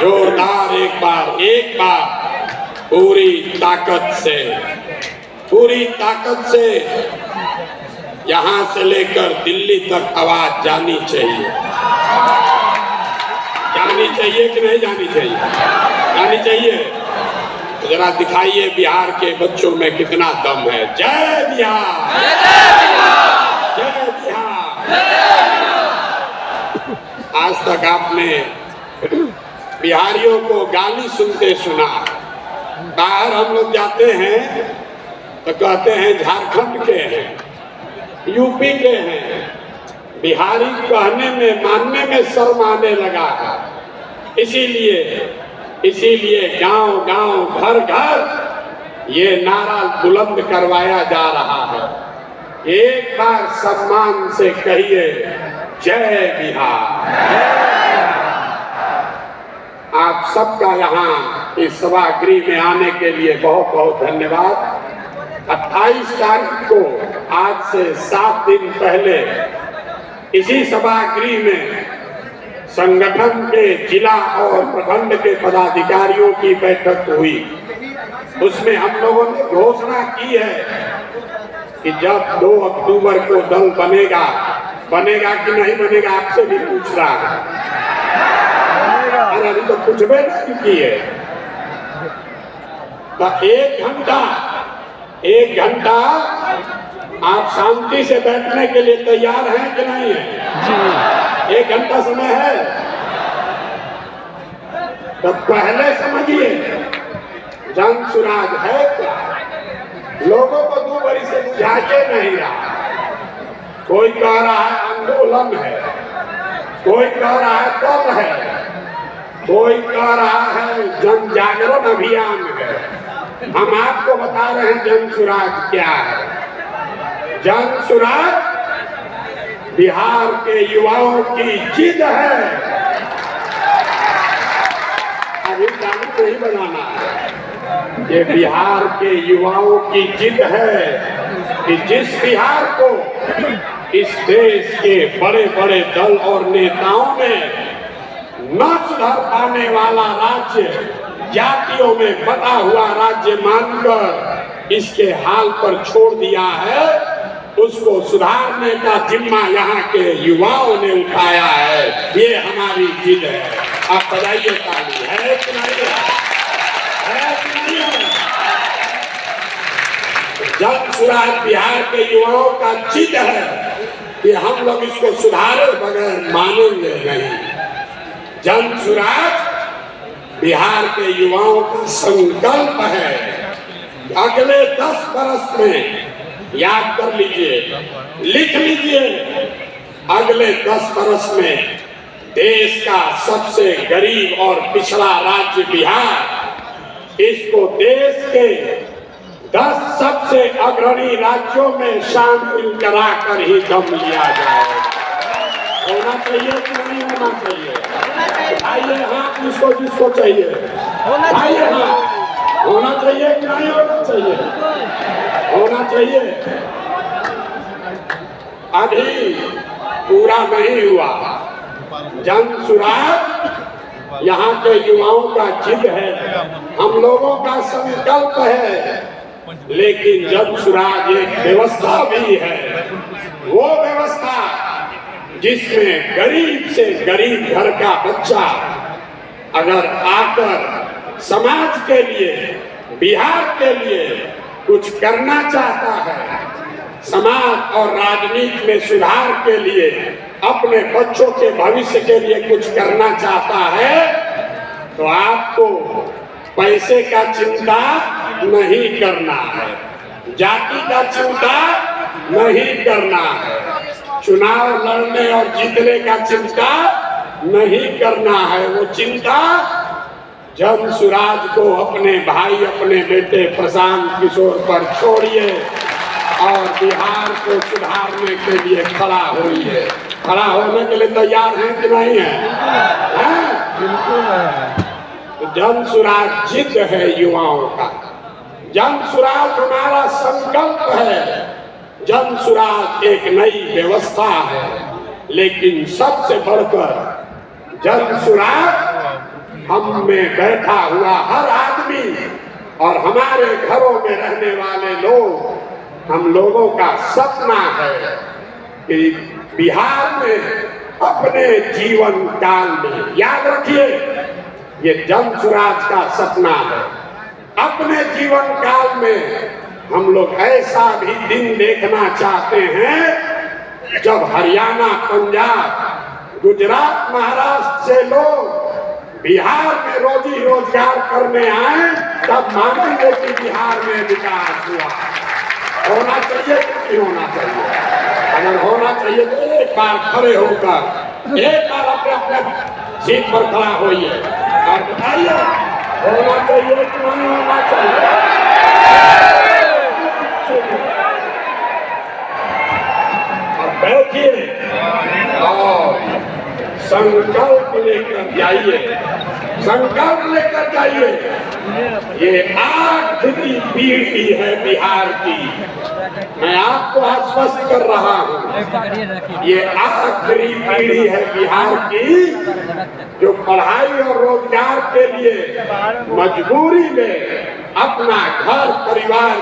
जोरदार एक बार पूरी ताकत से यहाँ से लेकर दिल्ली तक आवाज जानी चाहिए कि नहीं जानी चाहिए? जानी चाहिए। तो जरा दिखाइए बिहार के बच्चों में कितना दम है। जय बिहार, जय बिहार। आज तक आपने बिहारियों को गाली सुनते सुना। बाहर हम लोग जाते हैं तो कहते हैं झारखंड के हैं, यूपी के हैं। बिहारी कहने में मानने में शर्म आने लगा है। इसीलिए गांव गांव घर घर ये नारा बुलंद करवाया जा रहा है। एक बार सम्मान से कहिए जय बिहार। आप सबका यहाँ इस सभागृह में आने के लिए बहुत बहुत धन्यवाद। 28 तारीख को आज से 7 दिन पहले इसी सभागृह में संगठन के जिला और प्रखंड के पदाधिकारियों की बैठक हुई। उसमें हम लोगों ने घोषणा की है कि जब 2 अक्टूबर को दल बनेगा कि नहीं बनेगा, आपसे भी पूछ रहा है। अरे अभी तो कुछ भी नहीं की है। तो 1 घंटा आप शांति से बैठने के लिए तैयार हैं कि नहीं है? 1 घंटा समय है तो पहले समझिए जन सुराज है क्या। लोगों को 2 बरी से बुझाके नहीं रहा। कोई कह रहा है आंदोलन है, कोई कह रहा है दल है, कोई कह रहा है जन जागरण अभियान है। हम आपको बता रहे हैं जन सुराज क्या है। जन सुराज बिहार के युवाओं की जिद है। अभी गाना नहीं बनाना है। ये बिहार के युवाओं की जिद है कि जिस बिहार को इस देश के बड़े बड़े दल और नेताओं ने न सुधर पाने वाला राज्य, जातियों में बटा हुआ राज्य मानकर इसके हाल पर छोड़ दिया है, उसको सुधारने का जिम्मा यहाँ के युवाओं ने उठाया है। ये हमारी जिद है। आप बजाइए ताली। है कि नहीं है कि नहीं है? जन सुराज बिहार के युवाओं का जिद है कि हम लोग इसको सुधारे बगैर मानेंगे नहीं। जन सुराज बिहार के युवाओं का संकल्प है। अगले 10 वर्ष में, याद कर लीजिए, लिख लीजिए, अगले 10 वर्ष में देश का सबसे गरीब और पिछड़ा राज्य बिहार, इसको देश के 10 सबसे अग्रणी राज्यों में शामिल कराकर ही दम लिया जाएगा। होना चाहिए कि नहीं होना चाहिए? आइए हाथ जिसको चाहिए। आइए हाथ। होना चाहिए कि नहीं होना चाहिए? होना चाहिए। अभी पूरा नहीं हुआ। जन सुराज यहाँ के युवाओं का जिद है, हम लोगों का संकल्प है। लेकिन जन सुराज एक व्यवस्था भी है। वो व्यवस्था जिसमें गरीब से गरीब घर का बच्चा अगर आकर समाज के लिए, बिहार के लिए कुछ करना चाहता है, समाज और राजनीति में सुधार के लिए, अपने बच्चों के भविष्य के लिए कुछ करना चाहता है, तो आपको पैसे का चिंता नहीं करना है, जाति का चिंता नहीं करना है, चुनाव लड़ने और जीतने का चिंता नहीं करना है। वो चिंता जन सुराज को, अपने भाई, अपने बेटे प्रशांत किशोर पर छोड़िए और बिहार को सुधारने के लिए खड़ा होइए। खड़ा होने के लिए तैयार हैं कि नहीं है? बिल्कुल है। तो जन सुराज जिद है युवाओं का। जन सुराज हमारा संकल्प है। जन सुराज एक नई व्यवस्था है। लेकिन सबसे बढ़कर जन सुराज हम में बैठा हुआ हर आदमी और हमारे घरों में रहने वाले लोग, हम लोगों का सपना है कि बिहार में अपने जीवन काल में, याद रखिए ये जन स्वराज का सपना है, अपने जीवन काल में हम लोग ऐसा भी दिन देखना चाहते हैं जब हरियाणा, पंजाब, गुजरात, महाराष्ट्र से लोग बिहार में रोजी रोजगार करने आए, तब मानेंगे कि बिहार में विकास हुआ। होना चाहिए कि नहीं होना चाहिए? अगर होना चाहिए तो एक बार खड़े होकर, एक बार अपने अपने सीट पर खड़ा होइए और बताइए होना चाहिए कि नहीं होना चाहिए। अब बैठिए और संकल्प लेकर जाइए, संकल्प लेकर जाइए। ये आखिरी पीढ़ी है बिहार की, मैं आपको आश्वस्त कर रहा हूँ, ये आखिरी पीढ़ी है बिहार की जो पढ़ाई और रोजगार के लिए मजबूरी में अपना घर परिवार